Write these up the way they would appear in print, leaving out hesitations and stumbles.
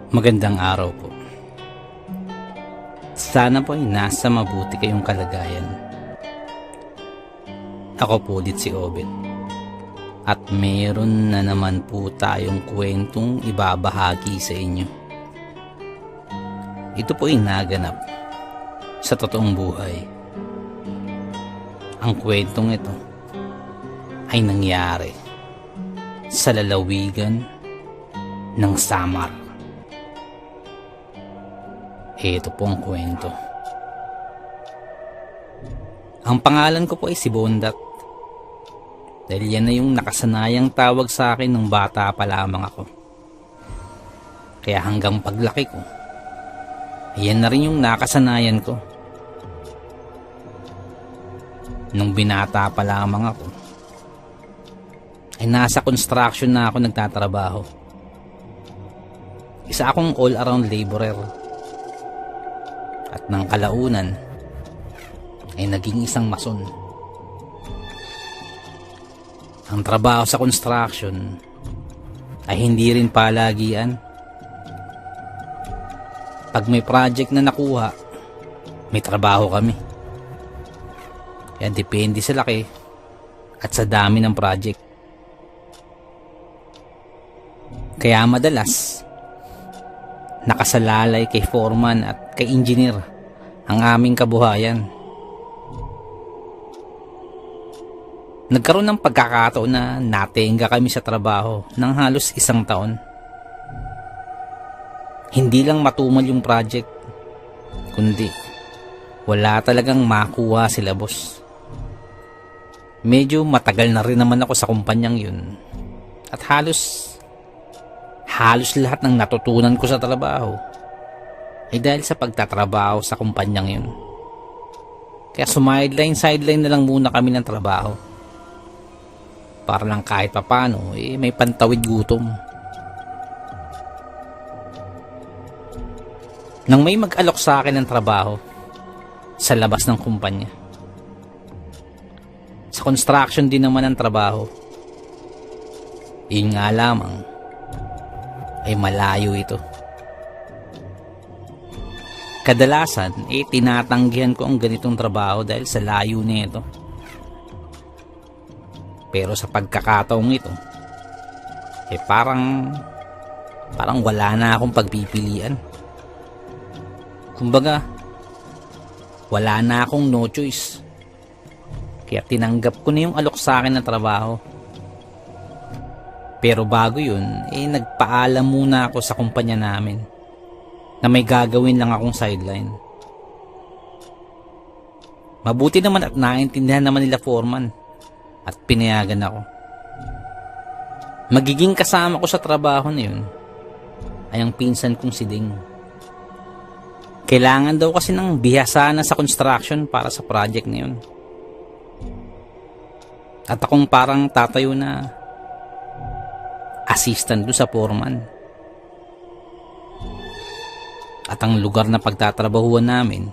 Magandang araw po. Sana po ay nasa mabuti kayong kalagayan. Ako po ulit si Obet. At meron na naman po tayong kwentong ibabahagi sa inyo. Ito po ay naganap sa totoong buhay. Ang kwentong ito ay nangyari sa lalawigan ng Samar. Ito po ang kwento. Ang pangalan ko po ay si Bondat. Dahil yan na yung nakasanayang tawag sa akin nung bata pa lamang ako. Kaya hanggang paglaki ko, yan na rin yung nakasanayan ko. Nung binata pa lamang ako, ay nasa construction na ako nagtatrabaho. Isa akong all-around laborer. At ng kalaunan ay naging isang mason. Ang trabaho sa construction ay hindi rin palagian. Pag may project na nakuha, may trabaho kami. Kaya depende sa laki at sa dami ng project. Kaya madalas nakasalalay kay foreman at kay engineer ang aming kabuhayan. Nagkaroon ng pagkakataon na natenga kami sa trabaho ng halos 1 taon. Hindi lang matumal yung project, kundi wala talagang makuha sila boss. Medyo matagal na rin naman ako sa kumpanyang yun. At halos lahat ng natutunan ko sa trabaho ay dahil sa pagtatrabaho sa kumpanyang yun. Kaya sideline na lang muna kami ng trabaho. Para lang kahit papano may pantawid gutom. Nang may mag-alok sa akin ng trabaho sa labas ng kumpanya. Sa construction din naman ang trabaho. Yun nga lamang ay malayo ito. Kadalasan tinatanggihan ko ang ganitong trabaho dahil sa layo nito. Pero sa pagkakataong ito parang wala na akong pagpipilian. Kumbaga wala na akong no choice. Kaya tinanggap ko na yung alok sa akin na trabaho. Pero bago yun, nagpaalam muna ako sa kumpanya namin na may gagawin lang akong sideline. Mabuti naman at naintindihan naman nila foreman at pinayagan ako. Magiging kasama ko sa trabaho na yun ay ang pinsan kong si Ding. Kailangan daw kasi ng bihasa na sa construction para sa project na yun. At akong parang tatayo na assistant doon sa foreman. At ang lugar na pagtatrabahuan namin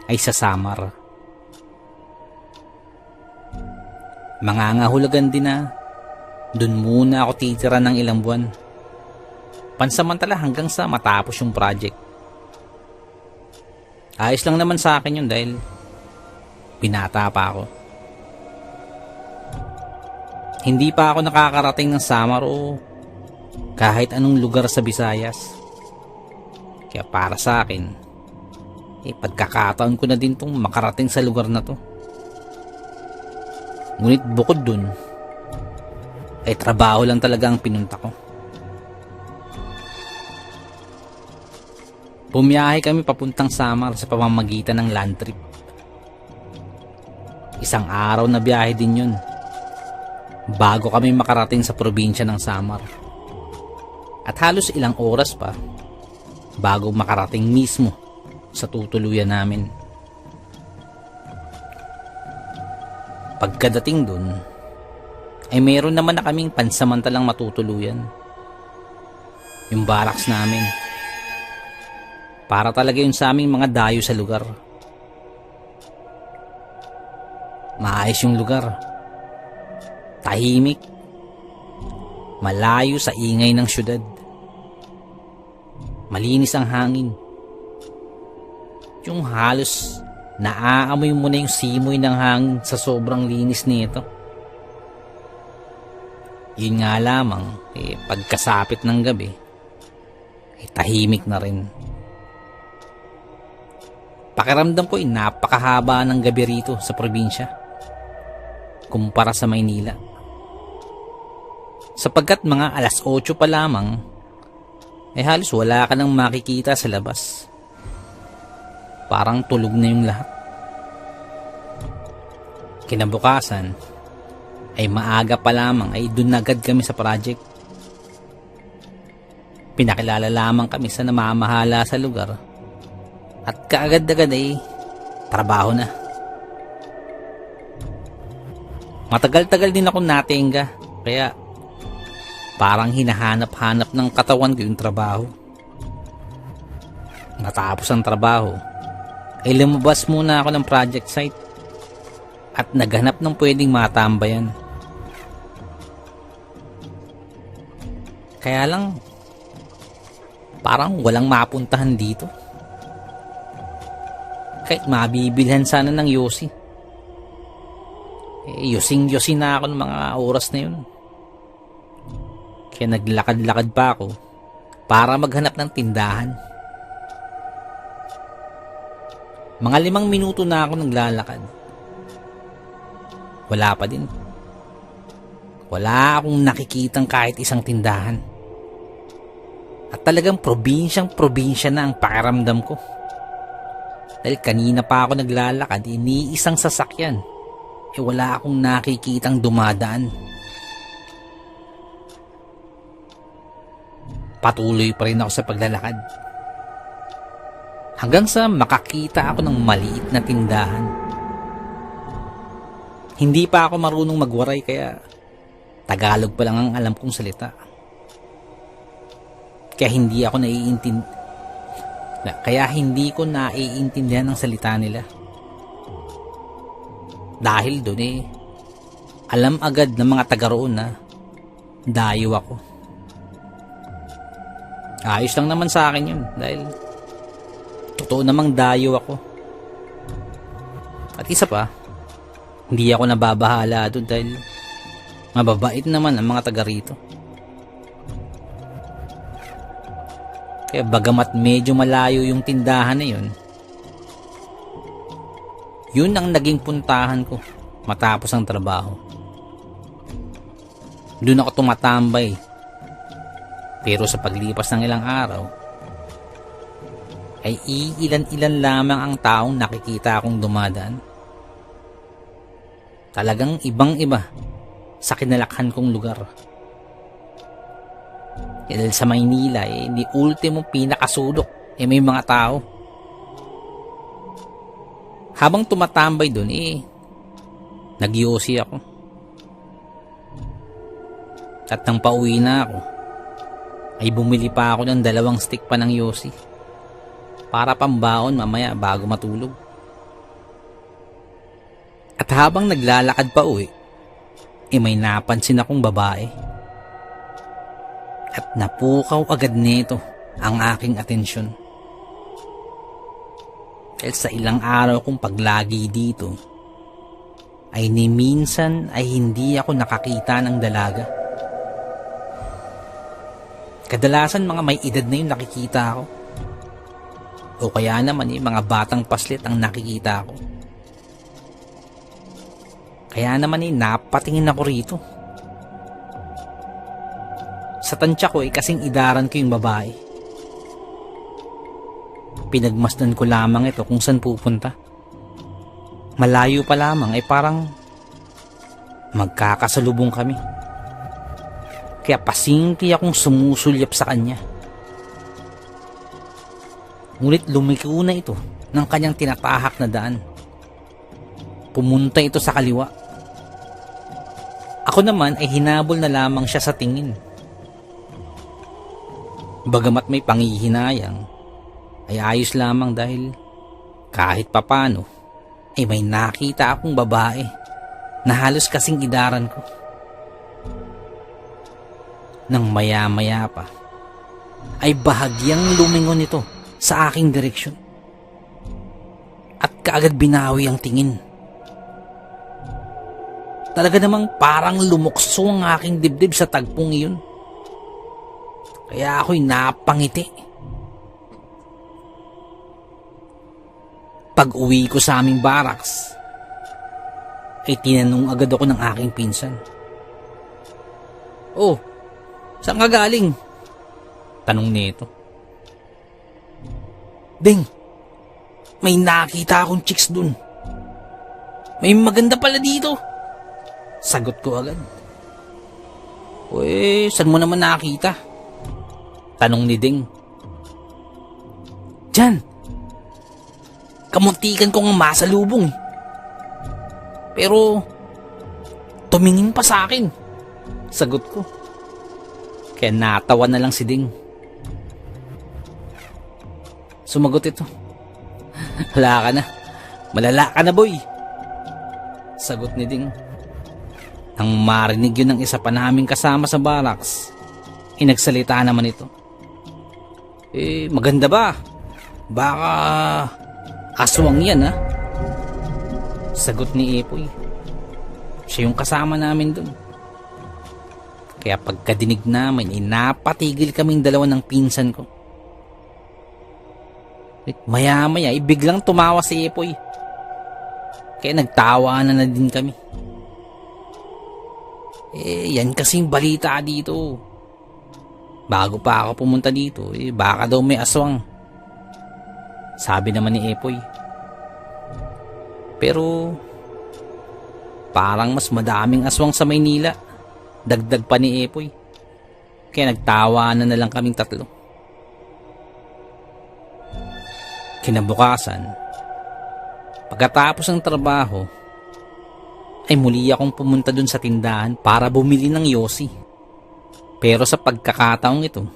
ay sa Samar. Mangangahulugan din na doon muna ako titira ng ilang buwan. Pansamantala hanggang sa matapos yung project. Ayos lang naman sa akin yun dahil binata pa ako. Hindi pa ako nakakarating ng Samar o kahit anong lugar sa Visayas. Kaya para sa akin, pagkakataon ko na din tong makarating sa lugar na to. Ngunit bukod dun, trabaho lang talaga ang pinunta ko. Bumiyahe kami papuntang Samar sa pamamagitan ng land trip. 1 araw na biyahe din yun. Bago kami makarating sa probinsya ng Samar. At halos ilang oras pa bago makarating mismo sa tutuluyan namin. Pagkadating dun, meron naman na kaming pansamantalang matutuluyan. Yung barracks namin. Para talaga yun sa aming mga dayo sa lugar. Maayos yung lugar. Tahimik, malayo sa ingay ng syudad. Malinis ang hangin. Yung halos naaamoy mo na yung simoy ng hangin sa sobrang linis nito. Yun nga lamang, pagkasapit ng gabi, tahimik na rin. Pakiramdam ko napakahaba ng gabi rito sa probinsya kumpara sa Maynila. Sapagkat mga alas 8 pa lamang, halos wala ka nang makikita sa labas. Parang tulog na yung lahat. Kinabukasan, maaga pa lamang dun agad kami sa project. Pinakilala lamang kami sa namamahala sa lugar at kaagad-agad trabaho na. Matagal-tagal din ako natingga, kaya parang hinahanap-hanap ng katawan ko yung trabaho. Matapos ang trabaho, lumabas muna ako ng project site at naghanap ng pwedeng matambayan. Kaya lang, parang walang mapuntahan dito. Kahit mabibilhan sana ng yosi. Yosing-yosi na ako ng mga oras na yun. Kaya naglakad-lakad pa ako para maghanap ng tindahan. Mga 5 minuto na ako naglalakad. Wala pa din. Wala akong nakikitang kahit isang tindahan. At talagang probinsyang-probinsya na ang pakiramdam ko. Dahil kanina pa ako naglalakad, iniisang sasakyan. Wala akong nakikitang dumadaan. Patuloy pa rin ako sa paglalakad. Hanggang sa makakita ako ng maliit na tindahan. Hindi pa ako marunong magwaray kaya Tagalog pa lang ang alam kong salita. Kaya hindi ko naiintindihan ang salita nila. Dahil doon alam agad ng mga taga roon na dayo ako. Ayos lang naman sa akin yun dahil totoo namang dayo ako. At isa pa, hindi ako nababahala doon dahil mababait naman ang mga taga rito. Kaya bagamat medyo malayo yung tindahan na yun ang naging puntahan ko matapos ang trabaho. Doon ako tumatambay. Pero sa paglipas ng ilang araw, iilan-ilan lamang ang taong nakikita akong dumadaan. Talagang ibang-iba sa kinalakhan kong lugar. Dahil sa Maynila, di ultimo pinakasulok, may mga tao. Habang tumatambay doon, nag-yosi ako. At nang pauwi na ako, bumili pa ako ng 2 stick pa ng yosi para pambaon mamaya bago matulog. At habang naglalakad pa uwi, may napansin akong babae. At napukaw agad nito ang aking atensyon. Dahil sa ilang araw kong paglagi dito, ni minsan hindi ako nakakita ng dalaga. Kadalasan mga may edad na yung nakikita ko. O kaya naman mga batang paslit ang nakikita ko. Kaya naman napatingin ako rito. Sa tansya ko kasing idaran ko yung babae. Pinagmasdan ko lamang ito kung saan pupunta. Malayo pa lamang parang magkakasalubong kami. Kaya pasinti akong sumusulyap sa kanya. Ngunit lumiko na ito ng kanyang tinatahak na daan. Pumunta ito sa kaliwa. Ako naman hinabol na lamang siya sa tingin. Bagamat may panghihinayang, ayos lamang dahil kahit papano may nakita akong babae na halos kasing idaran ko. Nang maya-maya pa, ay bahagyang lumingon ito sa aking direksyon. At kaagad binawi ang tingin. Talaga namang parang lumukso ang aking dibdib sa tagpong iyon. Kaya ako'y napangiti. Pag uwi ko sa aming barracks, ay tinanong agad ako ng aking pinsan. "Oh, saan ka galing?" tanong nito. "Ding, may nakita akong chicks dun. May maganda pala dito," sagot ko agad. "Uy, saan mo naman nakita?" tanong ni Ding. "Diyan. Kamuntikan ko nga masalubong eh. Pero tumingin pa sa akin," sagot ko. Kaya natawa na lang si Ding. Sumagot ito. "Wala ka na. Malala ka na, boy," sagot ni Ding. Nang marinig yun ng isa pa naming kasama sa barracks, inagsalita naman ito. Maganda ba? Baka aswang yan, ha?" sagot ni Epoy. Siya yung kasama namin dun. Kaya pagkadinig namin, napatigil kaming dalawa ng pinsan ko. Maya-maya, biglang tumawa si Epoy. Kaya nagtawanan na din kami. Yan kasing balita dito. Bago pa ako pumunta dito, baka daw may aswang, sabi naman ni Epoy. Pero parang mas madaming aswang sa Maynila, dagdag pa ni Epoy. Kaya nagtawanan na lang kaming tatlo. Kinabukasan, pagkatapos ng trabaho, ay muli akong pumunta dun sa tindahan para bumili ng yosi. Pero sa pagkakataong ito,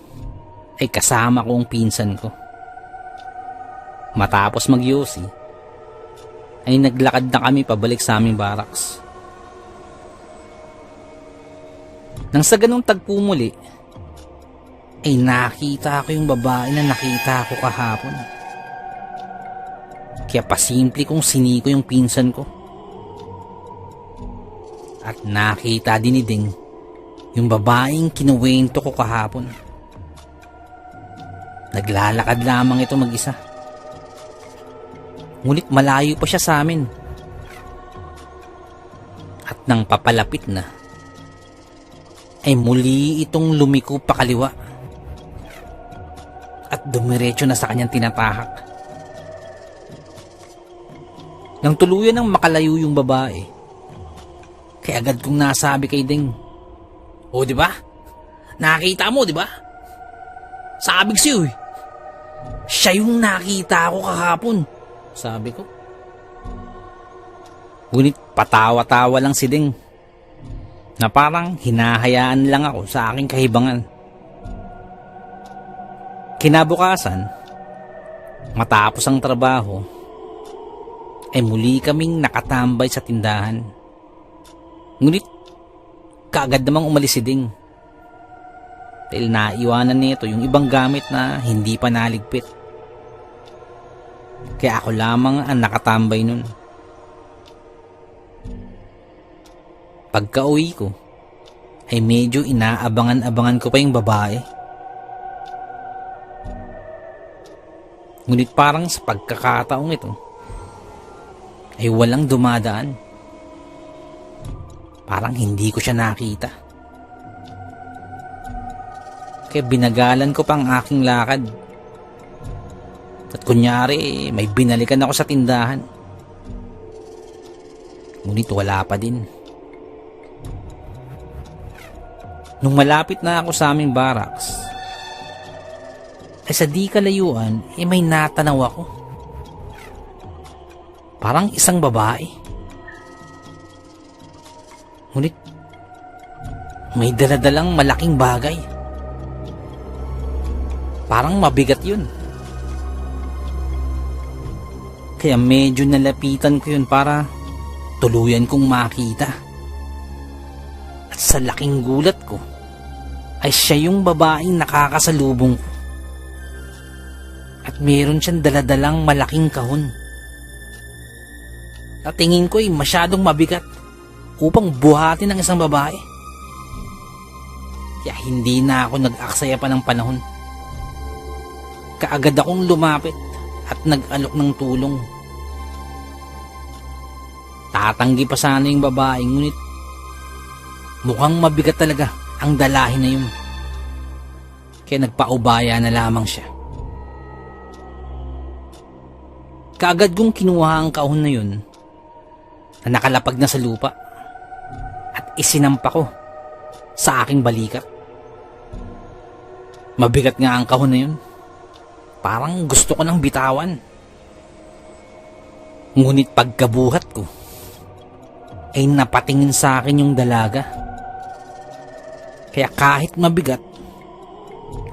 ay kasama ko ang pinsan ko. Matapos mag-yosi, ay naglakad na kami pabalik sa aming barracks. Nang sa ganung tagpo muli, ay nakita ko yung babae na nakita ko kahapon. Kaya pasimple kong siniko yung pinsan ko. At nakita din ni Ding yung babaeng kinuwento ko kahapon. Naglalakad lamang ito mag-isa. Ngunit malayo pa siya sa amin. At nang papalapit na, ay muli itong lumiko pa kaliwa. At dumiretso na sa kanyang tinatahak. Nang tuluyan ng makalayo yung babae, kaya agad kong nasabi kay Ding, "O, di ba? Nakita mo, di ba? Sabi ko sa'yo eh. Siya yung nakita ko kahapon," sabi ko. Ngunit patawa-tawa lang si Ding, na parang hinahayaan lang ako sa aking kahibangan. Kinabukasan, matapos ang trabaho, ay muli kaming nakatambay sa tindahan. Ngunit kaagad namang umalis si Ding. Dahil naiwanan nito yung ibang gamit na hindi pa naligpit. Kaya ako lamang ang nakatambay nun. Pagka-uwi ko, ay medyo inaabangan-abangan ko pa yung babae. Ngunit parang sa pagkakataong ito, ay walang dumadaan. Parang hindi ko siya nakita. Kaya binagalan ko pang aking lakad. At kunyari, may binalikan ako sa tindahan. Ngunit wala pa din. Nung malapit na ako sa aming barracks, ay sa di kalayuan, may natanaw ako. Parang isang babae. Ngunit may daladalang malaking bagay. Parang mabigat yun. Kaya medyo nalapitan ko yun para tuluyan kong makita. At sa laking gulat ko, ay siya yung babaeng nakakasalubong ko. At meron siyang daladalang malaking kahon. At tingin ko ay masyadong mabigat upang buhatin ng isang babae. Kaya hindi na ako nag-aksaya pa ng panahon. Kaagad akong lumapit at nag-alok ng tulong. Tatanggi pa sana yung babae, ngunit mukhang mabigat talaga ang dalahin na yun. Kaya nagpaubaya na lamang siya. Kaagad kong kinuha ang kahon na yun na nakalapag na sa lupa at isinampa ko sa aking balikat. Mabigat nga ang kahon na yun. Parang gusto ko nang bitawan. Ngunit pagkabuhat ko ay napatingin sa akin yung dalaga. Kaya kahit mabigat,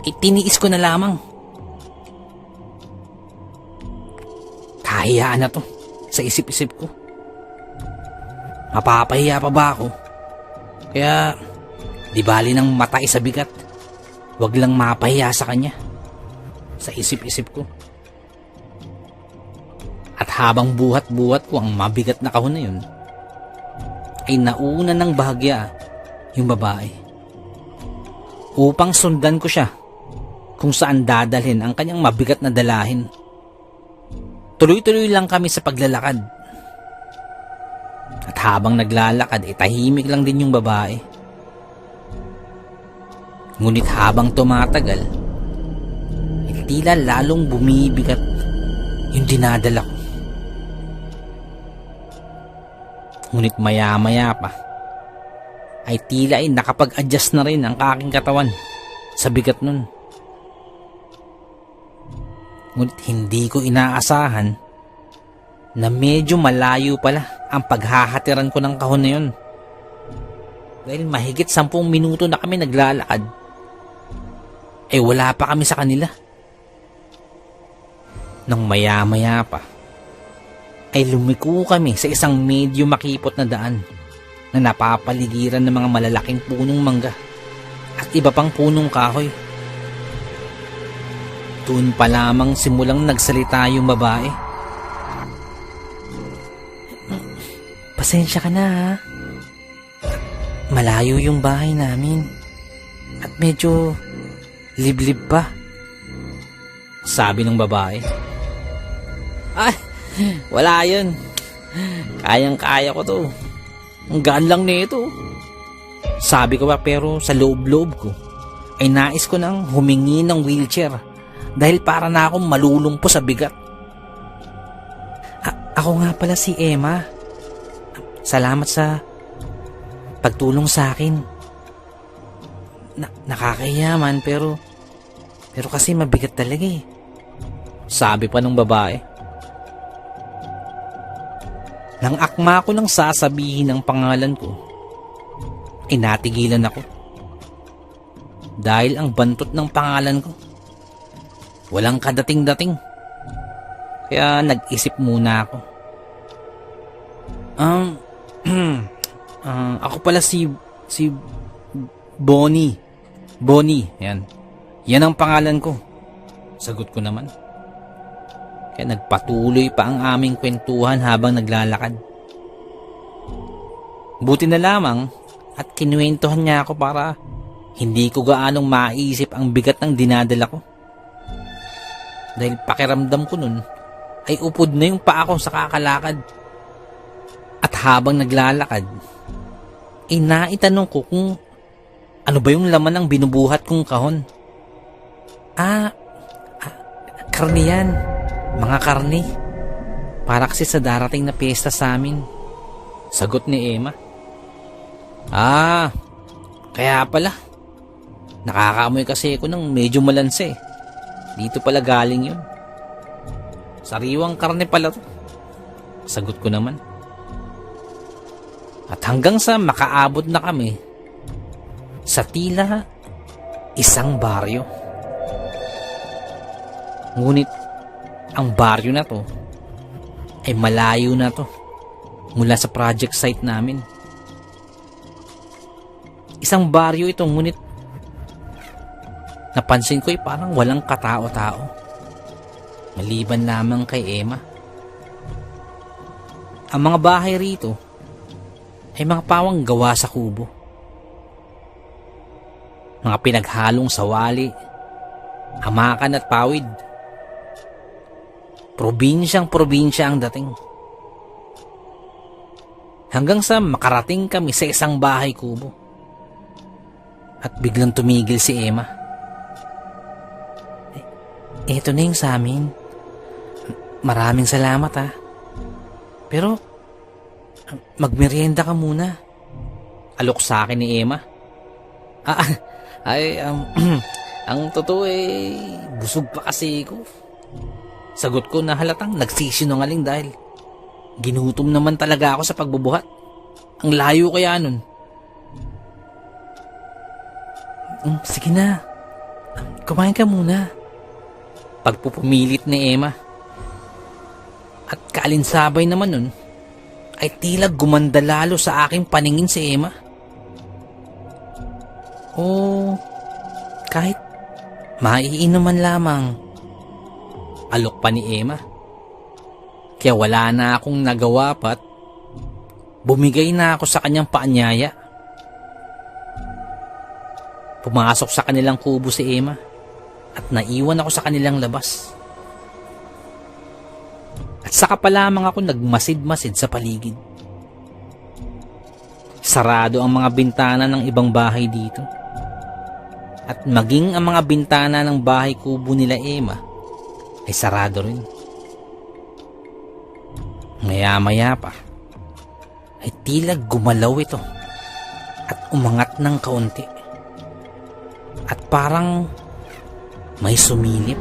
itiniis ko na lamang. Kahiyaan na to sa isip-isip ko. Mapapahiya pa ba ako? Kaya di bali ng matay sa bigat, wag lang mapahiya sa kanya. Sa isip-isip ko. At habang buhat-buhat ko ang mabigat na kahon na yun, ay nauna ng bahagya yung babae upang sundan ko siya kung saan dadalhin ang kanyang mabigat na dalahin. Tuloy-tuloy lang kami sa paglalakad. At habang naglalakad, tahimik lang din yung babae. Ngunit habang tumatagal, tila lalong bumibigat yung dinadala ko. Ngunit maya-maya pa, ay tila ay nakapag-adjust na rin ang aking katawan sa bigat nun. Ngunit hindi ko inaasahan na medyo malayo pala ang paghahatiran ko ng kahon na yun. Dahil mahigit 10 minuto na kami naglalakad, wala pa kami sa kanila. Nang maya-maya pa, ay lumiko kami sa isang medyo makipot na daan na napapaligiran ng mga malalaking punong mangga at iba pang punong kahoy. Doon pa lamang simulang nagsalita yung babae. Pasensya ka na ha. Malayo yung bahay namin at medyo liblib pa. Sabi ng babae. Ay, wala yun. Kayang-kaya ko to. Ang gaan lang nito. Sabi ko ba, pero sa loob-loob ko ay nais ko nang humingi ng wheelchair dahil para na akong malulumpo sa bigat. Ako nga pala si Emma. Salamat sa pagtulong sa akin. Nakakayaman pero kasi mabigat talaga eh. Sabi pa ng babae. Nang akma ko nang sasabihin ang pangalan ko, natigilan ako. Dahil ang bantot ng pangalan ko, walang kadating-dating. Kaya nag-isip muna ako. Ako pala si Bonnie. Bonnie, yan. Yan ang pangalan ko. Sagot ko naman. Kaya nagpatuloy pa ang aming kwentuhan habang naglalakad. Buti na lamang at kinuwentuhan niya ako para hindi ko gaanong maisip ang bigat ng dinadala ko. Dahil pakiramdam ko nun ay upod na yung paa ko sa kakalakad. At habang naglalakad, naitanong ko kung ano ba yung laman ng binubuhat kong kahon. Karne yan. Mga karne. Para kasi sa darating na piyesta sa amin. Sagot ni Emma. Kaya pala. Nakakaamoy kasi ako ng medyo malanse. Dito pala galing yun. Sariwang karne pala to. Sagot ko naman. At hanggang sa makaabot na kami sa tila isang baryo. Ngunit ang baryo na to ay malayo na to mula sa project site namin. Isang baryo ito, ngunit napansin ko ay parang walang katao-tao. maliban lamang kay Emma. Ang mga bahay rito ay mga pawang gawa sa kubo. Mga pinaghalong sawali, hamakan at pawid. Probinsyang-probinsya ang dating. Hanggang sa makarating kami sa isang bahay kubo. At biglang tumigil si Emma. Eto na yung sa amin. Maraming salamat ha. Pero, magmerienda ka muna. Alok sa akin ni Emma. Ang totoo busog pa kasi ko. Sagot ko na halatang nagsisinungaling dahil ginutom naman talaga ako sa pagbubuhat. Ang layo kaya nun. Sige na. Kumain ka muna. Pagpupumilit ni Emma. At kaalinsabay naman nun, ay tila gumanda lalo sa aking paningin si Emma. Kahit maiinuman lamang. Alok pa ni Emma. Kaya wala na akong nagawa pa't bumigay na ako sa kanyang paanyaya. Pumasok sa kanilang kubo si Emma at naiwan ako sa kanilang labas. At saka pa lamang ako nagmasid-masid sa paligid. Sarado ang mga bintana ng ibang bahay dito. At maging ang mga bintana ng bahay kubo nila Emma ay sarado rin. Maya-maya pa ay tila gumalaw ito at umangat ng kaunti. At parang may sumilip.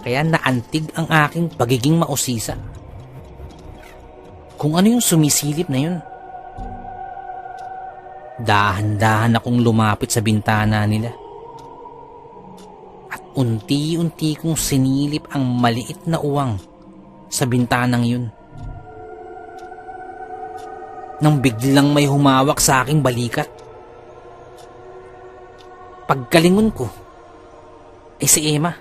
Kaya naantig ang aking pagiging mausisa. Kung ano yung sumisilip na yun. Dahan-dahan akong lumapit sa bintana nila. At unti-unti kong sinilip ang maliit na uwang sa bintanang yun. Nang biglang may humawak sa aking balikat. Pagkalingon ko ay si Emma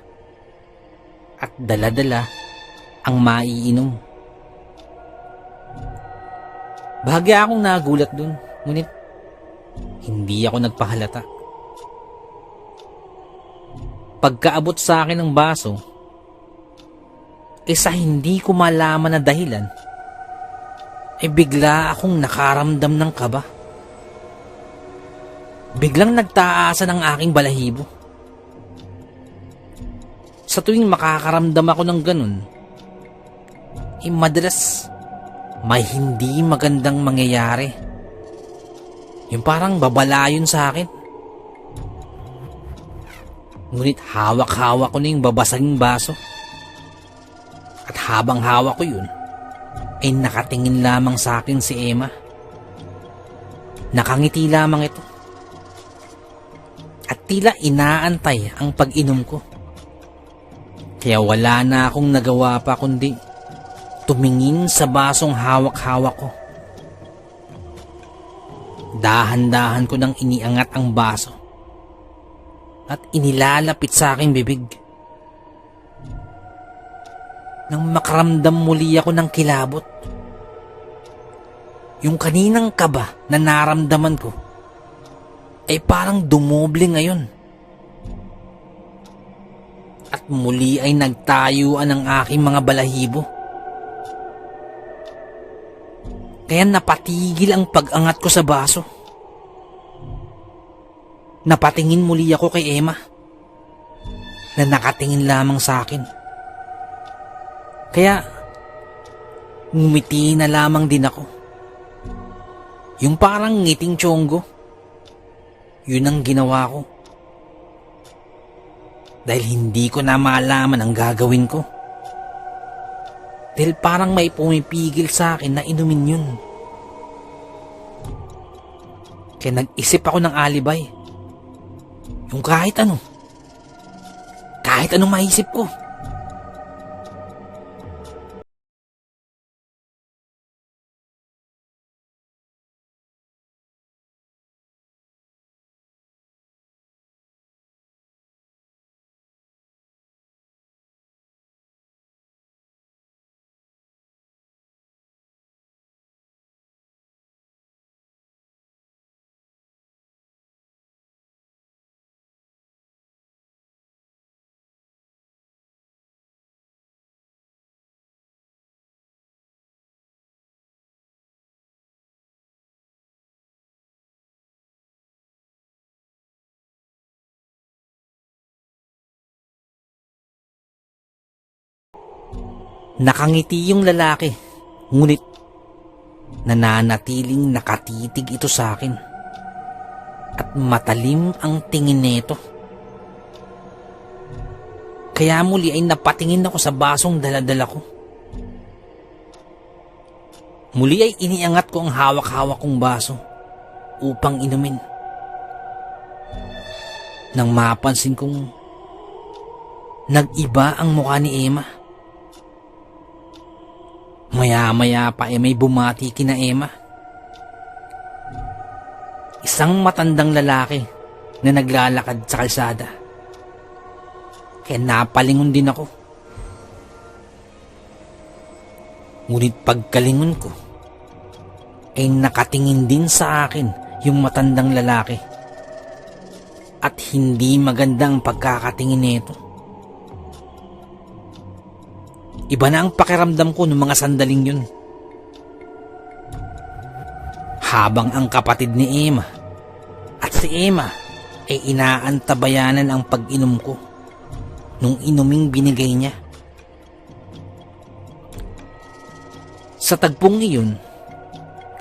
at dala-dala ang maiinom. Bahagya akong nagulat dun, ngunit hindi ako nagpahalata. Pagkaabot sa akin ng baso, sa hindi ko malaman na dahilan, ay bigla akong nakaramdam ng kaba. Biglang nagtaasan ang aking balahibo. Sa tuwing makakaramdam ako ng ganun, madalas may hindi magandang mangyayari. Yung parang babalayon sa akin. Ngunit hawak-hawak ko na yung babasaging baso. At habang hawak ko yun, ay nakatingin lamang sa akin si Emma. Nakangiti lamang ito. At tila inaantay ang pag-inom ko. Kaya wala na akong nagawa pa kundi tumingin sa basong hawak-hawak ko. Dahan-dahan ko nang iniangat ang baso at inilalapit sa aking bibig. Nang makaramdam muli ako ng kilabot, yung kaninang kaba na naramdaman ko ay parang dumoble ngayon. At muli ay nagtayuan ang aking mga balahibo. Kaya napatigil ang pag-angat ko sa baso. Napatingin muli ako kay Emma na nakatingin lamang sa akin. Kaya ngumiti na lamang din ako. Yung parang ngiting tiyonggo. Yun ang ginawa ko. Dahil hindi ko na malaman ang gagawin ko. Dahil parang may pumipigil sa akin na inumin yun. Kaya nag-isip ako ng alibay. Yung kahit ano. Kahit anong maisip ko. Nakangiti yung lalaki, ngunit nananatiling nakatitig ito sa akin at matalim ang tingin nito. Kaya muli ay napatingin ako sa basong daladala ko. Muli ay iniangat ko ang hawak-hawak kong baso upang inumin. Nang mapansin kong nag-iba ang mukha ni Emma. Maya-maya pa ay may bumati kina Emma. Isang matandang lalaki na naglalakad sa kalsada. Kaya napalingon din ako. Ngunit pagkalingon ko, ay nakatingin din sa akin yung matandang lalaki. At hindi magandang pagkakatingin nito. Iba na ang pakiramdam ko noong mga sandaling yun. Habang ang kapatid ni Emma at si Emma ay inaantabayanan ang pag-inom ko nung inuming binigay niya. Sa tagpong iyon,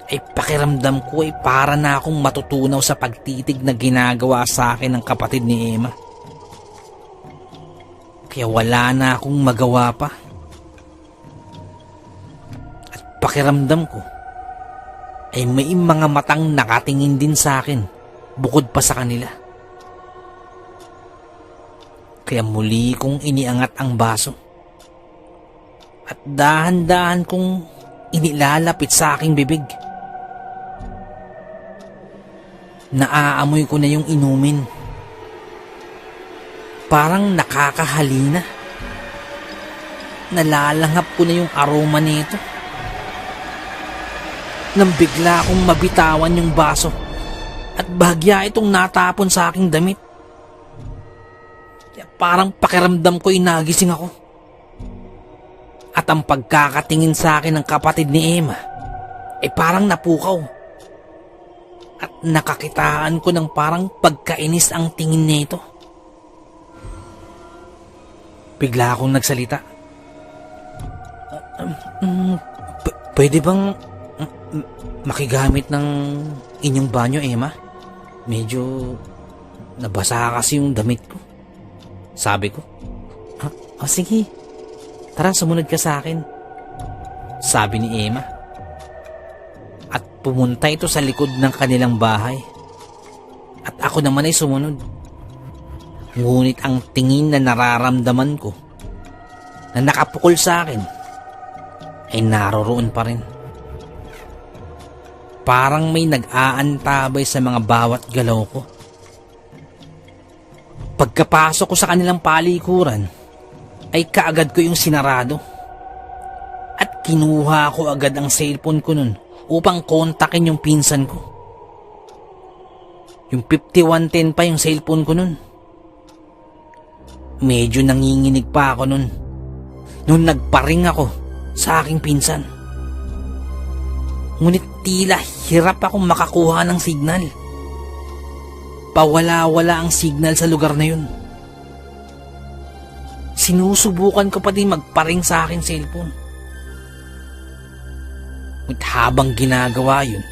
ay pakiramdam ko ay para na akong matutunaw sa pagtitig na ginagawa sa akin ng kapatid ni Emma. Kaya wala na akong magawa pa. Pakiramdam ko ay may mga matang nakatingin din sa akin bukod pa sa kanila. Kaya muli kong iniangat ang baso at dahan-dahan kong inilalapit sa aking bibig. Naaamoy ko na yung inumin. Parang nakakahalina. Nalalanghap ko na yung aroma nito. Nang bigla akong mabitawan yung baso at bahagya itong natapon sa aking damit. Kaya parang pakiramdam ko nagising ako. At ang pagkakatingin sa akin ng kapatid ni Emma ay parang napukaw. At nakakitaan ko ng parang pagkainis ang tingin nito. Bigla akong nagsalita. Pwede bang makigamit ng inyong banyo, Emma? Medyo nabasa kasi yung damit ko. Sabi ko. Sige. Tara, sumunod ka sa akin. Sabi ni Emma. At pumunta ito sa likod ng kanilang bahay. At ako naman ay sumunod. Ngunit ang tingin na nararamdaman ko na nakapukol sa akin ay naroroon pa rin. Parang may nag-aantabay sa mga bawat galaw ko. Pagkapasok ko sa kanilang palikuran, ay kaagad ko yung sinarado. At kinuha ko agad ang cellphone ko nun upang kontakin yung pinsan ko. Yung 5110 pa yung cellphone ko nun. Medyo nanginginig pa ako nun nung nagparing ako sa aking pinsan. Ngunit tila hirap akong makakuha ng signal. Pawala-wala ang signal sa lugar na yun. Sinusubukan ko pa din magparing sa akin cellphone. Ngunit habang ginagawa yun,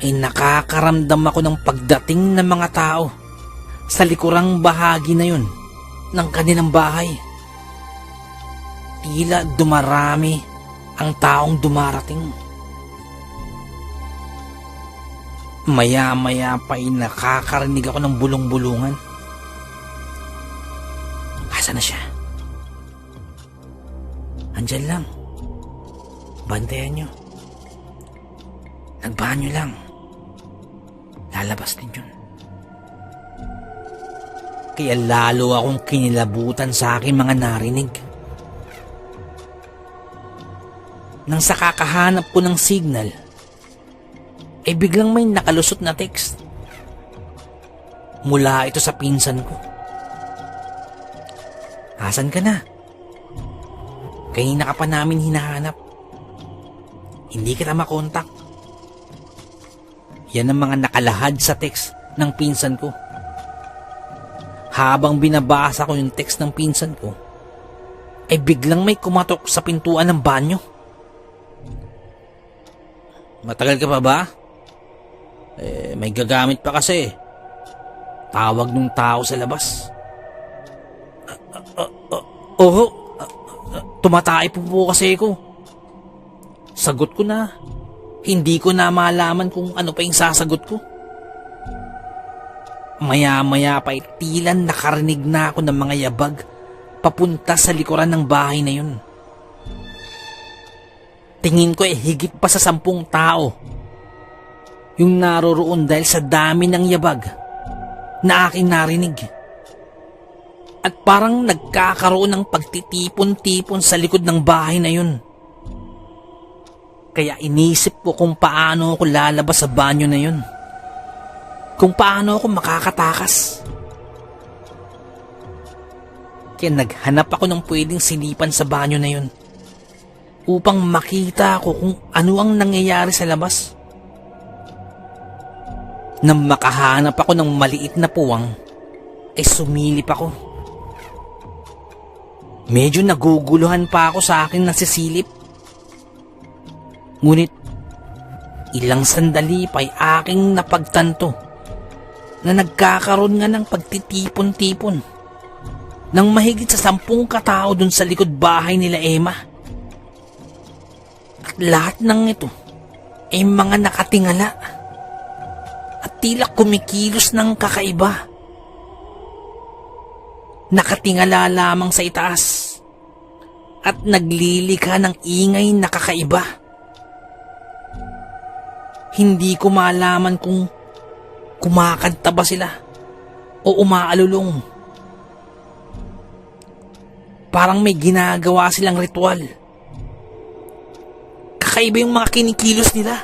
ay nakakaramdam ako ng pagdating ng mga tao sa likurang bahagi na yun ng kanilang bahay. Tila dumarami ang taong dumarating. Maya-maya pa ay nakakarinig ako ng bulong-bulungan. Asan na siya? Andyan lang. Bantayan nyo. Nagbanyo lang. Lalabas din yun. Kaya lalo akong kinilabutan sa aking mga narinig. Nang sa kakahanap ko ng signal, ay biglang may nakalusot na text. Mula ito sa pinsan ko. Asan ka na? Kanina ka pa namin hinahanap. Hindi kita makontak. Yan ang mga nakalahad sa text ng pinsan ko. Habang binabasa ko yung text ng pinsan ko, ay biglang may kumatok sa pintuan ng banyo. Matagal ka pa ba? May gagamit pa kasi. Tawag nung tao sa labas. Oo, tumatay po kasi ako. Sagot ko na. Hindi ko na malaman kung ano pa yung sasagot ko. Maya-maya pa tila nakarinig na ako ng mga yabag papunta sa likuran ng bahay na yun. Tingin ko higit pa sa 10 tao yung naroroon dahil sa dami ng yabag na aking narinig. At parang nagkakaroon ng pagtitipon-tipon sa likod ng bahay na yun. Kaya inisip ko kung paano ako lalabas sa banyo na yun. Kung paano ako makakatakas. Kaya naghanap ako ng pwedeng silipan sa banyo na yun upang makita ko kung ano ang nangyayari sa labas. Nang makahanap ako ng maliit na puwang, ay sumilip ako. Medyo naguguluhan pa ako sa akin nasisilip. Ngunit ilang sandali pa'y aking napagtanto na nagkakaroon nga ng pagtitipon-tipon ng mahigit sa 10 katao dun sa likod bahay nila Emma. At lahat ng ito ay mga nakatingala at tila kumikilos ng kakaiba. Nakatingala lamang sa itaas at naglilika ng ingay na kakaiba. Hindi ko malaman kung kumakanta ba sila o umaalulong. Parang may ginagawa silang ritual. Kakaiba yung mga kinikilos nila.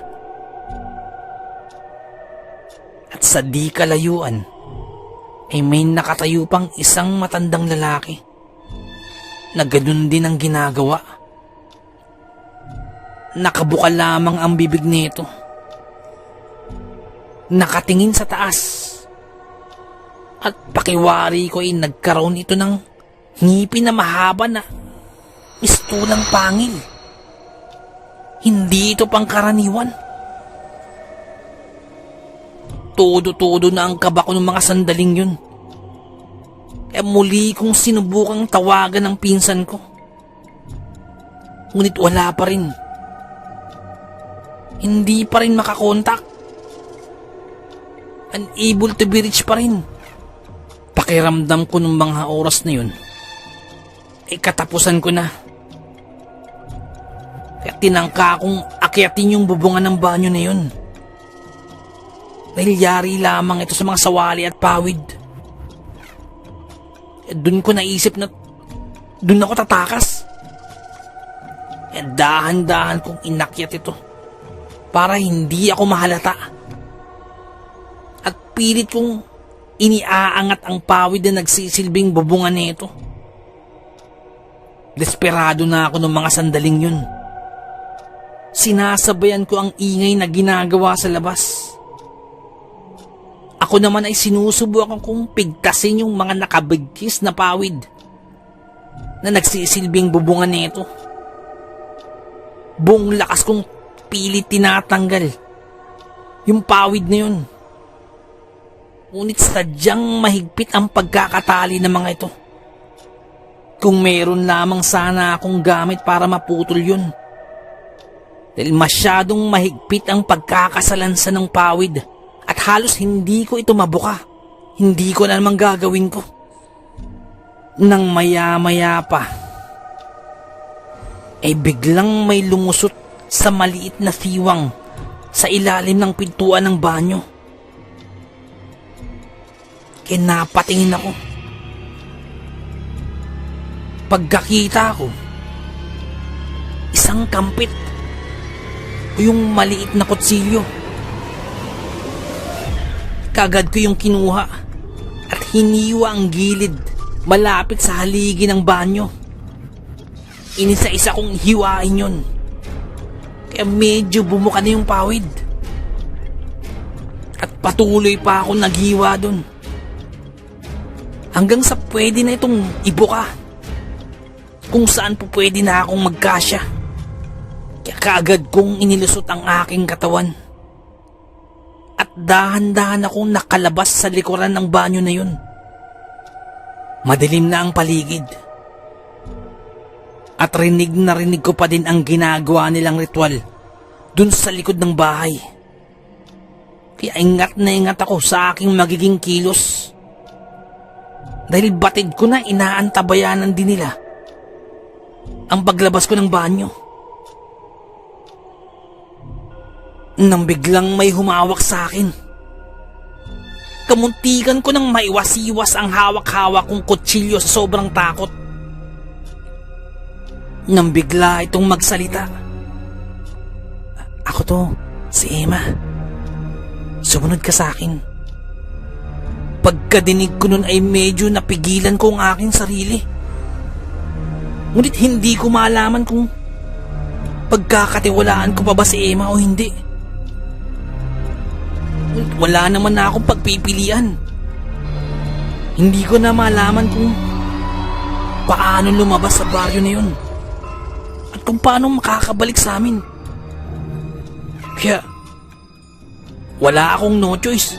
At sa di kalayuan ay may nakatayo pang isang matandang lalaki na ganun din ang ginagawa. Nakabuka lamang ang bibig nito. Nakatingin sa taas. At pakiwari ko ay nagkaroon ito ng ngipin na mahaba na mistulang pangil. Hindi ito pangkaraniwan. Todo-todo na ang kaba ko ng mga sandaling yun. Kaya muli kong sinubukang tawagan ng pinsan ko. Ngunit wala pa rin. Hindi pa rin makakontak. Unable to be reached pa rin. Pakiramdam ko nung mga oras na yun ay katapusan ko na. Kaya tinangka akong akyatin yung bubungan ng banyo na yun. Dahil yari lamang ito sa mga sawali at pawid. Doon ko naisip na doon ako tatakas. Dahan-dahan kong inakyat ito para hindi ako mahalata. At pilit kong iniaangat ang pawid na nagsisilbing bubungan nito. Desperado na ako ng mga sandaling yun. Sinasabayan ko ang ingay na ginagawa sa labas. Ako naman ay sinusubukan kong pigtasin yung mga nakabigkis na pawid na nagsisilbing bubungan nito. Buong lakas kong pilit tinatanggal yung pawid na yun. Ngunit sadyang mahigpit ang pagkakatali ng mga ito. Kung meron lamang sana akong gamit para maputol yun. Dahil masyadong mahigpit ang pagkakasalansa ng pawid at halos hindi ko ito mabuka. Hindi ko na naman gagawin ko. Nang maya-maya pa, ay biglang may lumusot sa maliit na fiwang sa ilalim ng pintuan ng banyo. Kaya napatingin ako. Pagkakita ko, isang kampit o yung maliit na kutsilyo. Kagad ko yung kinuha at hiniwa ang gilid malapit sa haligi ng banyo. Inisa-isa kong hiwain yun. Kaya medyo bumuka na yung pawid. At patuloy pa ako naghiwa dun. Hanggang sa pwede na itong ibuka. kung saan po pwede na akong magkasya. Kaya kaagad kong inilusot ang aking katawan. At dahan-dahan akong nakalabas sa likuran ng banyo na yun. Madilim na ang paligid. At rinig na rinig ko pa din ang ginagawa nilang ritual dun sa likod ng bahay. Kaya ingat na ingat ako sa aking magiging kilos. Dahil batid ko na inaantabayanan din nila ang paglabas ko ng banyo. Nang biglang may humawak sa akin. Kamuntikan ko nang maiwas-iwas ang hawak-hawak kong kutsilyo sa sobrang takot. Nang bigla itong magsalita. Ako to, si Emma. Sumunod ka sa akin. Pagkadinig ko nun ay medyo napigilan ko ang aking sarili. Ngunit hindi ko malaman kung pagkakatiwalaan ko pa ba si Emma o hindi. Ngunit wala naman na akong pagpipilian. Hindi ko na malaman kung paano lumabas sa baryo na yun at kung paano makakabalik sa amin. Kaya wala akong no choice.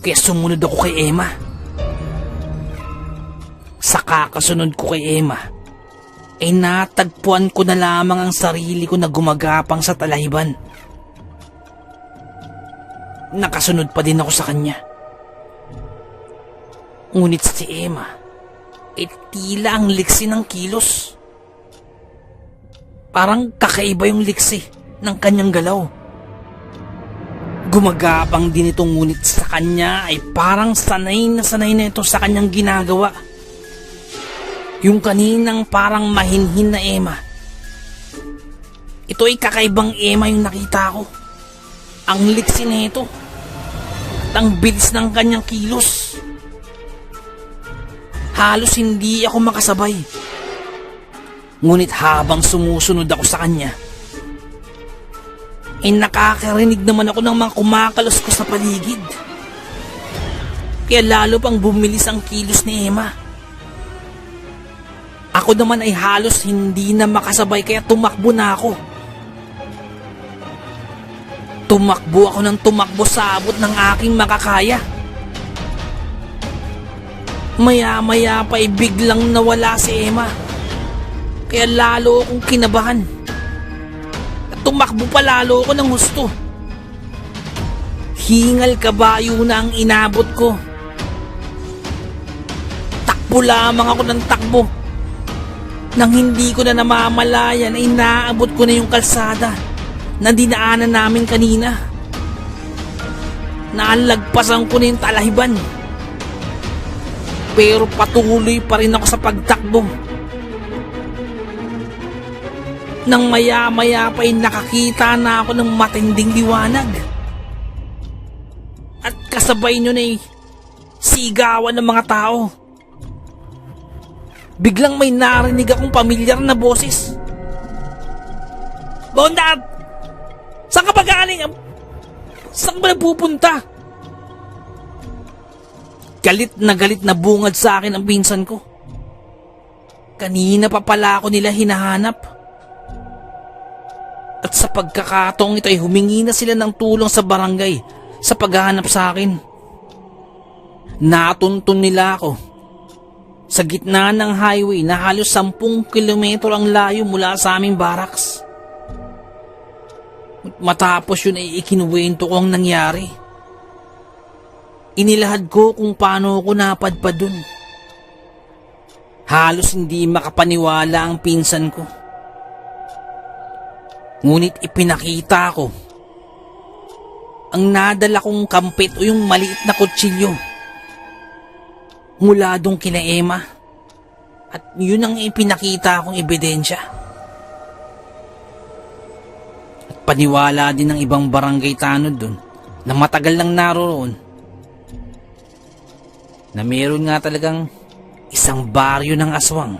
Kaya sumunod ako kay Emma. Sa kakasunod ko kay Emma, ay natagpuan ko na lamang ang sarili ko na gumagapang sa talahiban. Nakasunod pa din ako sa kanya. Ngunit si Emma, ay tila ang liksi ng kilos. Parang kakaiba yung liksi ng kanyang galaw. Gumagapang din itong ngunit sa kanya ay parang sanay na ito sa kanyang ginagawa. Yung kaninang parang mahinhin na Emma. Ito ay kakaibang Emma yung nakita ko. Ang liksi na ito. At ang bilis ng kanyang kilos. Halos hindi ako makasabay. Ngunit habang sumusunod ako sa kanya, ay nakakarinig naman ako ng mga kumakalos ko sa paligid. Kaya lalo pang bumilis ang kilos ni Emma. Ako naman ay halos hindi na makasabay kaya tumakbo na ako. Tumakbo ako ng tumakbo sa abot ng aking makakaya. Maya-maya pa ay biglang nawala si Emma. Kaya lalo akong kinabahan. Tumakbo pa lalo ako ng husto. Hingal kabayo na ang inabot ko. Takbo lamang ako ng takbo. Nang hindi ko na namamalayan ay naabot ko na yung kalsada na dinaanan namin kanina. Naalagpasan ko na yung talahiban. Pero patuloy pa rin ako sa pagtakbo. Nang maya-maya pa ay nakakita na ako ng matinding liwanag. At kasabay nyo na ay sigawan ng mga tao. Biglang may narinig akong pamilyar na boses. Bondat! Saan ka ba galing? Saan ba napupunta? Galit na bungad sa akin ang pinsan ko. Kanina pa pala ako nila hinahanap. At sa pagkakataong ito ay humingi na sila ng tulong sa barangay sa paghahanap sa akin. Natuntun nila ako sa gitna ng highway na halos 10 kilometro ang layo mula sa aming barracks. Matapos yun ay ikinuwento ko ang nangyari. Inilahad ko kung paano ako napadpad dun. Halos hindi makapaniwala ang pinsan ko. Ngunit ipinakita ko ang nadala kong kampit o yung maliit na kutsilyo mula dong kina Emma. At yun ang ipinakita kong ebidensya. At paniwala din ng ibang barangay tanod dun na matagal nang naroon na meron nga talagang isang baryo ng aswang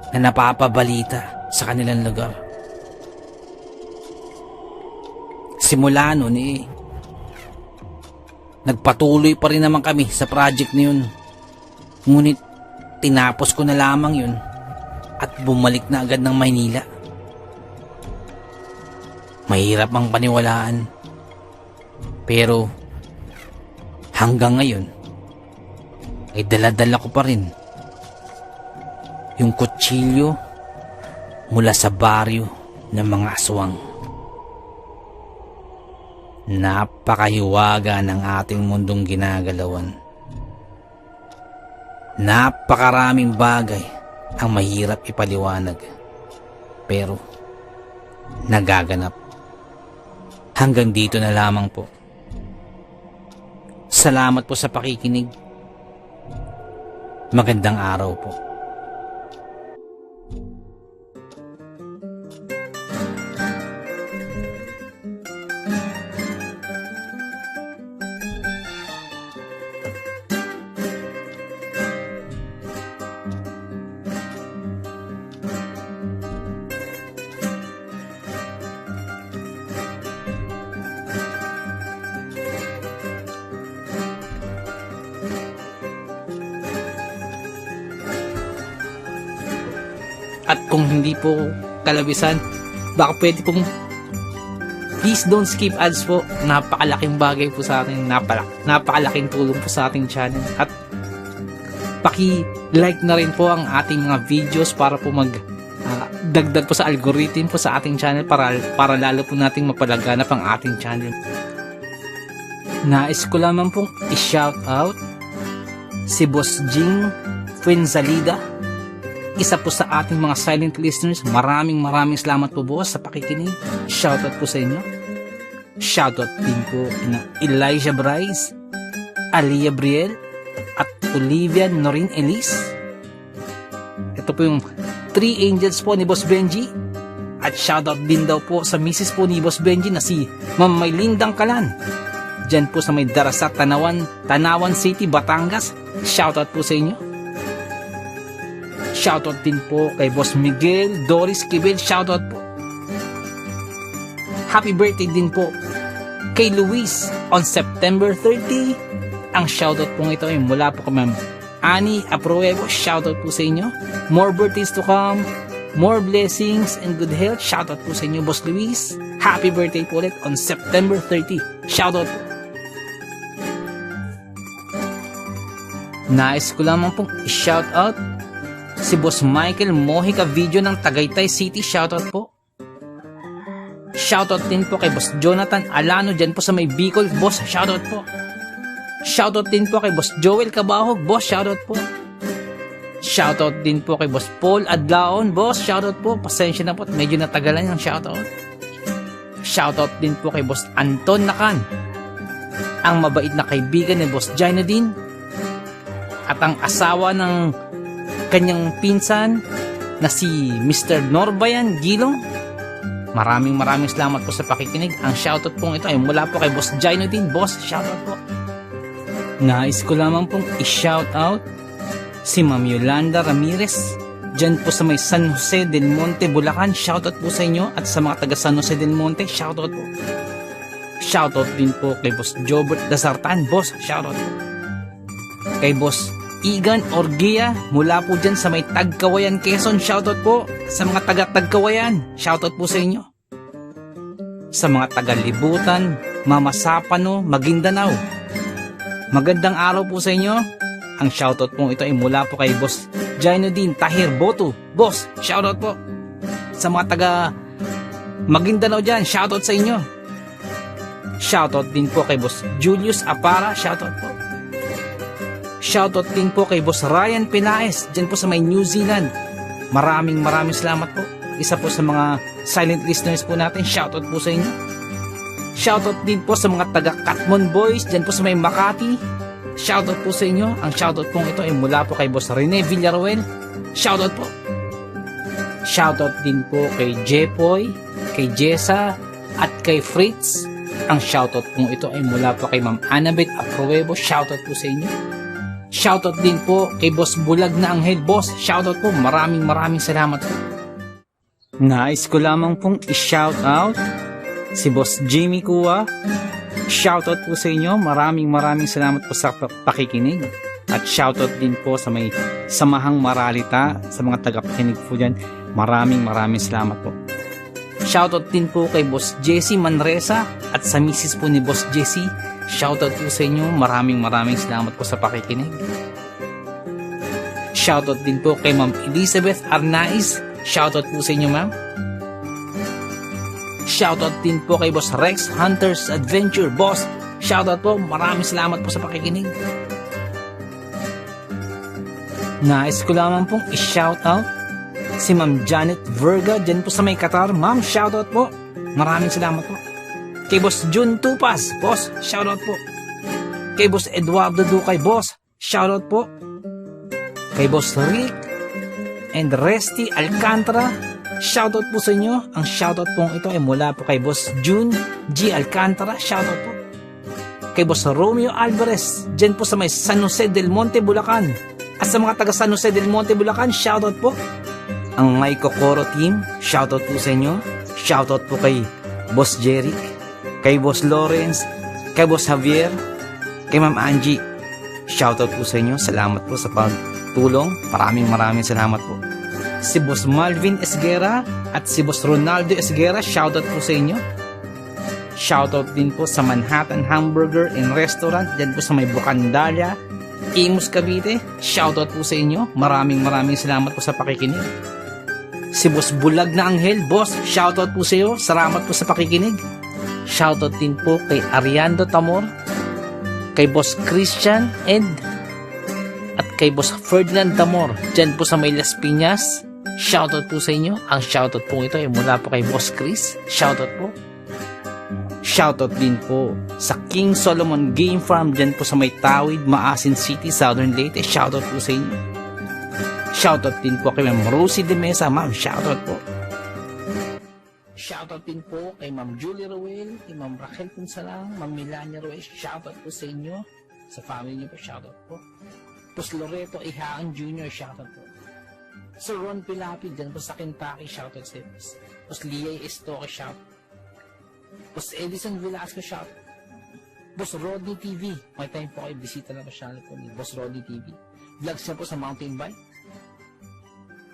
na napapabalita sa kanilang lugar. Simula noon nagpatuloy pa rin naman kami sa project na yun. Ngunit tinapos ko na lamang yun at bumalik na agad ng Maynila. Mahirap ang paniwalaan. Pero hanggang ngayon ay dala-dala ko pa rin yung kutsilyo mula sa baryo ng mga aswang. Napakahiwaga ng ating mundong ginagalawan. Napakaraming bagay ang mahirap ipaliwanag, pero nagaganap. Hanggang dito na lamang po. Salamat po sa pakikinig. Magandang araw po. At kung hindi po kalabisan, baka pwede pong please don't skip ads po. Napakalaking bagay po sa atin. Napakalaking tulong po sa ating channel. At paki-like na rin po ang ating mga videos para po dagdag po sa algorithm po sa ating channel para lalo po nating mapalaganap ang ating channel. Nais ko lamang pong i-shout out si Boss Jing Fuenzalida, isa po sa ating mga silent listeners. Maraming salamat po, boss, sa pakikinig. Shoutout po sa inyo. Shoutout din po na Elijah Bryce, Alia Briel, at Olivia Norin Elise. Ito po yung 3 angels po ni Boss Benji. At shoutout din daw po sa misis po ni Boss Benji na si Ma'am Maylindang Kalan, dyan po sa may Darasat, Tanawan City, Batangas. Shoutout po sa inyo. Shoutout din po kay Boss Miguel Doris Kibel. Shoutout po. Happy birthday din po kay Luis on September 30. Ang shoutout po ito ay mula po kay Ma'am Annie Apruebo. Shoutout po sa inyo. More birthdays to come. More blessings and good health. Shoutout po sa inyo, Boss Luis. Happy birthday po ulit on September 30. Shoutout po. Nais ko lamang pong i-shoutout si Boss Michael Mojica Video ng Tagaytay City. Shoutout po. Shoutout din po kay Boss Jonathan Alano dyan po sa may Bicol. Boss, shoutout po. Shoutout din po kay Boss Joel Cabahog. Boss, shoutout po. Shoutout din po kay Boss Paul Adlaon. Boss, shoutout po. Pasensya na po at medyo natagalan yung shoutout. Shoutout din po kay Boss Anton Nakan, ang mabait na kaibigan ni Boss Jainadine at ang asawa ng kanyang pinsan na si Mr. Norbayan Gilong. Maraming salamat po sa pakikinig. Ang shoutout pong ito ay mula po kay Boss Jainodin. Boss, shoutout po. Nais ko lamang pong i-shoutout si Ma'am Yolanda Ramirez dyan po sa may San Jose del Monte, Bulacan. Shoutout po sa inyo at sa mga taga San Jose del Monte. Shoutout po. Shoutout din po kay Boss Jobert Dasartan. Boss, shoutout po. Kay Boss Igan Orgia mula po dyan sa may Tagkawayan, Quezon. Shoutout po sa mga taga Tagkawayan. Shoutout po sa inyo. Sa mga taga Libutan, Mamasapano, Maguindanao, magandang araw po sa inyo. Ang shoutout po ito ay mula po kay Boss Jainudin Tahir Boto. Boss, shoutout po. Sa mga taga Maguindanao dyan, shoutout sa inyo. Shoutout din po kay Boss Julius Apara. Shoutout po. Shoutout din po kay Boss Ryan Pinaes dyan po sa may New Zealand. Maraming salamat po. Isa po sa mga silent listeners po natin. Shoutout po sa inyo. Shoutout din po sa mga taga Katmon Boys dyan po sa may Makati. Shoutout po sa inyo. Ang shoutout po ito ay mula po kay Boss Rene Villaruel. Shoutout po. Shoutout din po kay Jepoy, kay Jessa at kay Fritz. Ang shoutout po ito ay mula po kay Ma'am Annabeth Apruebo. Shoutout po sa inyo. Shoutout din po kay Boss Bulag na Anghel. Boss, shoutout po. Maraming salamat po. Nais ko lamang pong i-shoutout si Boss Jimmy Kua. Shoutout po sa inyo. Maraming salamat po sa pakikinig. At shoutout din po sa may Samahang Maralita, sa mga tagapakinig po dyan, maraming salamat po. Shoutout din po kay Boss Jesse Manresa at sa misis po ni Boss Jesse. Shoutout po sa inyo, maraming salamat po sa pakikinig. Shoutout din po kay Ma'am Elizabeth Arnaiz. Shoutout po sa inyo, ma'am. Shoutout din po kay Boss Rex Hunters Adventure. Boss, shoutout po, maraming salamat po sa pakikinig. Nais ko lamang pong i-shoutout si Ma'am Janet Verga dyan po sa may Qatar. Ma'am, shoutout po, maraming salamat po. Kay Boss Jun Tupas, boss, shoutout po. Kay Boss Eduardo Ducay, boss, shoutout po. Kay Boss Rick and Resty Alcantara, shoutout po sa inyo. Ang shoutout pong ito ay mula po kay Boss June G. Alcantara, shoutout po. Kay Boss Romeo Alvarez, dyan po sa may San Jose del Monte, Bulacan. At sa mga taga San Jose del Monte, Bulacan, shoutout po. Ang My Kokoro team, shoutout po sa inyo. Shoutout po kay Boss Jeric, kay Boss Lawrence, kay Boss Javier, kay Ma'am Angie. Shoutout po sa inyo. Salamat po sa pagtulong. Maraming salamat po. Si Boss Malvin Esguera at si Boss Ronaldo Esguera, shoutout po sa inyo. Shoutout din po sa Manhattan Hamburger and Restaurant, dyan po sa may Bucandalia, Imus, Cavite. Shoutout po sa inyo. Maraming salamat po sa pakikinig. Si Boss Bulag na Anghel, boss, shoutout po sa iyo. Salamat po sa pakikinig. Shoutout din po kay Ariando Tamor, kay Boss Christian Ed, at kay Boss Ferdinand Tamor, dyan po sa may Las Piñas. Shoutout po sa inyo. Ang shoutout po ito ay mula po kay Boss Chris. Shoutout po. Shoutout din po sa King Solomon Game Farm, dyan po sa may Tawid, Maasin City, Southern Leyte. Shoutout po sa inyo. Shoutout din po kay Ma'am Rosie de Mesa, ma'am, shoutout po. Shoutout din po kay Ma'am Julie Ruel, kay Ma'am Raquel Punsalang, Ma'am Melania Ruel, shoutout po sa inyo. Sa family niyo po, shoutout po. Boss Loreto Ihaan Jr., shoutout po. Sir Ron Pilapi, dyan po sa Kentucky, shoutout sa inyo. Boss Liay Estoque, shoutout. Boss Edison Velasco, shoutout. Boss Rodney TV, may time po kayo, bisita na po channel po ni Boss Rodney TV. Vlogs niya po sa mountain bike.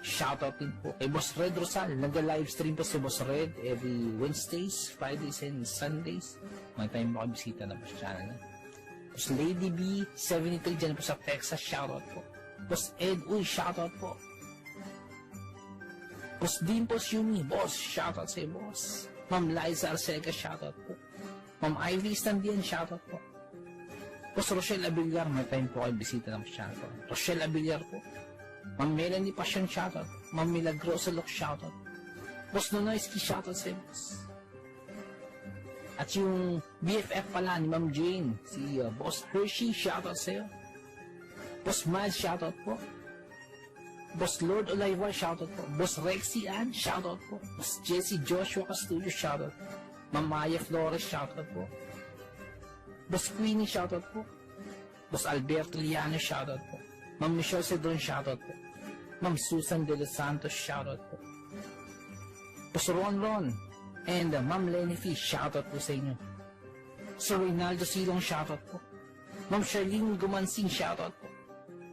Shoutout din po kay Boss Red Rosal. Nag-livestream po si Boss Red every Wednesdays, Fridays, and Sundays. May time po kayo, bisita na po sa channel. Boss Lady B 73 dyan po sa Texas, shoutout po. Boss Ed Uy, shoutout po. Boss Dimpos Yumi, boss, shoutout sa iyo, boss. Ma'am Liza Arcega, shoutout po. Ma'am Ivy Standian, shoutout po. Boss Rochelle Abiliar, may time po kayo, bisita na po sa channel po. Rochelle Abiliar po. Ma'am Melanie Passion, shoutout. Ma'am Milagrosa Lok, shoutout. Boss Nonoyski, shoutout sa iyo, boss. At yung BFF pala ni Ma'am Jane, si Boss Hershey, shoutout sa iyo. Boss Miles, shoutout po. Boss Lord Oliva, shoutout po. Boss Rexy Ann, shoutout po. Boss Jesse Joshua Castillo, shoutout po. Ma'am Maya Flores, shoutout po. Boss Queenie, shoutout po. Boss Alberto Liano, shoutout po. Ma'am Michelle Cedron, shoutout po. Ma'am Susan De Los Santos, shoutout po. Boss Ron and Ma'am Lenny Fish, shoutout po sa inyo. Sir Reynaldo Silong, shoutout po. Ma'am Charlene Gumansing, shoutout po.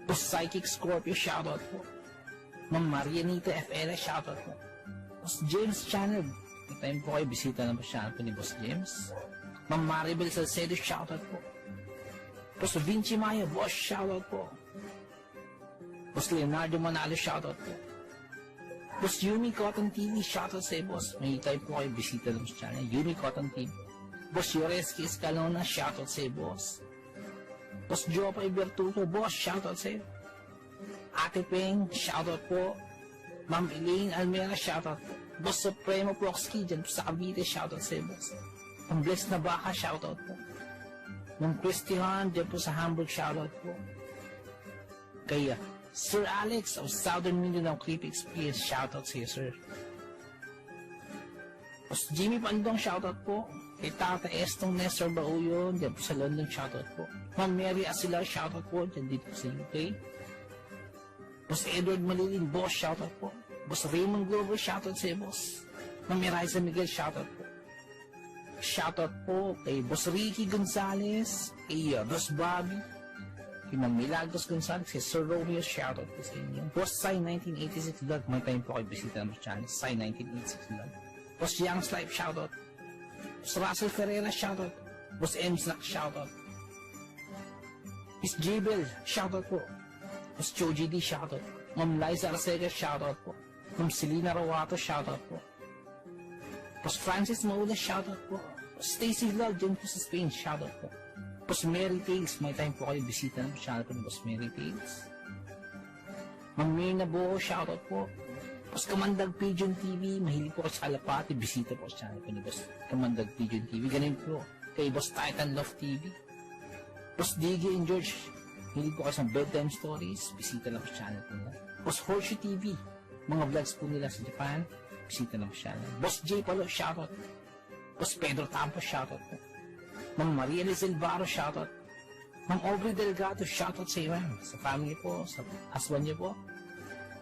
Boss Psychic Scorpio, shoutout po. Ma'am Marianita FL, shoutout po. Boss James Channel, may time po kayo, bisita na po channel po ni Boss James. Ma'am Maribel Salcedo, shoutout po. Boss Vinci Maya, boss, shoutout po. Boss Leonardo Manalo, shoutout po. Boss Yumi Cotton TV, shoutout sa iyo, boss. May time po kayo, bisita na po sa channel, Yumi Cotton TV. Boss Yoreski Escalona, shoutout sa iyo, boss. Boss Jopay Bertuto, boss, shoutout sa iyo. Ate Peng, shoutout po. Ma'am Elaine Almera, shoutout po. Boss Supremo Proxky, dyan po sa Cavite, shoutout sa iyo, boss. Ang Bless na Baka, shoutout po. Ma'am Christian, dyan po sa Hamburg, shoutout po. Kaya Sir Alex of Southern Mindanao Creepy Experience, shoutout sa iyo, sir. Boss Jimmy Pandong, shoutout po. Kay Tata Estong Nestor Bauyon, dyan po sa London, shoutout po. Ma'am Mary Asilar, shoutout po, dyan dito sa UK. Boss Edward Malilin, boss, shoutout po. Boss Raymond Glover, shoutout sa iyo, boss. Ma'am Eliza Miguel, shoutout po. Shoutout po kay Boss Ricky Gonzalez, kay Boss Bobby, kay Ma'am Milagros Gonzalez, kay Sir Romeo, shoutout po sa inyo. Boss Sai 1986 Vlog, may time po kayo bisita ng channel, Sai 1986 Vlog. Boss Young's Life, shoutout. Boss Russell Ferreira, shoutout. Boss Mslack, shoutout. Miss Jabel, shoutout po. Boss Joji D, shoutout. Ma'am Liza Arcega, shoutout po. Ma'am Selena Rawato, shoutout po. Boss Francis Maula, shoutout po. Boss Stacy Vlog, dyan po sa Spain, shoutout po. Boss Mary Tales, may time po kayo bisita ng channel po ng Boss Mary Tales. Ma'am Mirna Buo, shoutout po. Boss Kamandag Pigeon TV, mahilig po kayo sa kalapati, bisita po sa channel po ni Boss Kamandag Pigeon TV. Ganun po kay Boss Titan Love TV. Boss Diggy and George, mahilig po kayo sa bedtime stories, bisita lang po sa channel po nila. Boss Horseshoe TV, mga vlogs po nila sa Japan, bisita lang po sa channel. Boss J Palo, shoutout. Boss Pedro Tampo, shoutout po. Ma'am Maria Lizel Barro, shoutout. Ma'am Aubrey Delgado, shoutout sa iyo, sa family po, sa husband niyo po.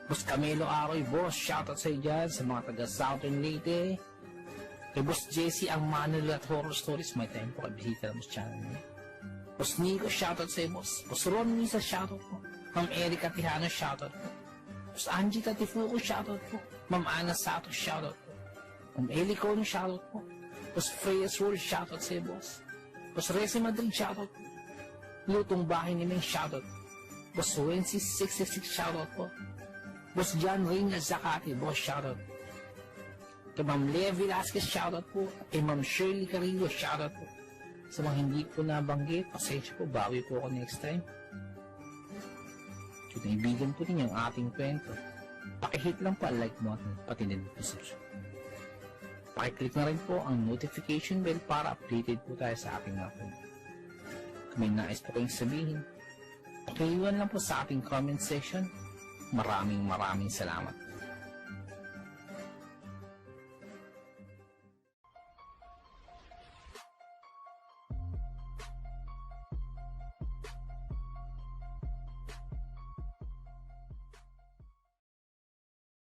Boss Camilo Aroy, boss, shoutout sa iyo dyan, sa mga taga Southern Leyte. Kay Boss Jesse ang Manuel at Horror Stories, may time po kayo bisita lang sa channel niya. Boss Nico, shoutout sa iyo, boss. Boss Ron Misa, shoutout po. Ma'am Erika Tijano, shoutout po. Boss Angie Tatifuco, shoutout po. Ma'am Ana Sato, shoutout po. Ma'am Eli Cono, shoutout po. Boss Freya's World, shoutout sa iyo, boss. Boss Resi Madrid, shoutout po. Lutong Bahay ni Ming, shoutout. Boss Wency 666, shoutout po. Boss John Reyna Zakati, boss, shoutout. Kay Ma'am Lea Velasquez, shoutout po. Kay Ma'am Shirley Carillo, shoutout po. Sa mga hindi po nabanggit, pasensya po, bawi po ako next time. Kung naibigan po ninyo ang ating kwento, pakihit lang po ang like button, pati din po subscribe. Pakiclick na rin po ang notification bell para updated po tayo sa ating mga kwento. Kung may nais po kayong sabihin, pakiiwan lang po sa ating comment section. Maraming salamat.